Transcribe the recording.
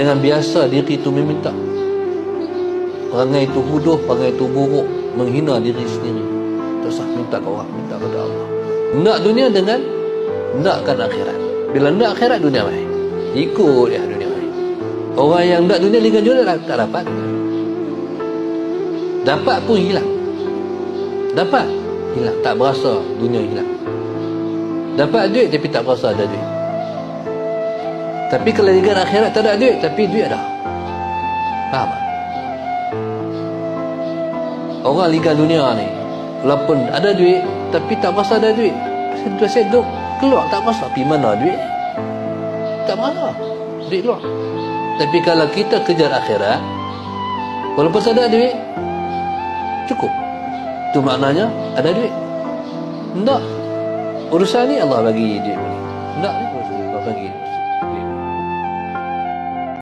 Dengan biasa diri itu meminta. Perangai itu huduh, perangai itu buruk, menghina diri sendiri. Tak usah minta ke orang, minta kepada Allah. Nak dunia dengan nakkan akhirat. Bila nak akhirat, dunia main. Ikut dia dunia main. Orang yang nak dunia dengan dunia tak dapat. Dapat pun hilang. Dapat hilang, tak berasa dunia hilang. Dapat duit tapi tak berasa ada duit. Tapi kalau dengan akhirat tak ada duit, tapi duit ada. Faham tak? Orang ligan dunia ni, walaupun ada duit tapi tak berasa ada duit. Saya duduk keluar tak berasa. Pergi mana duit? Tak berasa duit keluar. Tapi kalau kita kejar akhirat, walaupun ada duit, cukup. Itu maknanya ada duit. Tak. Urusan ni Allah bagi duit ni.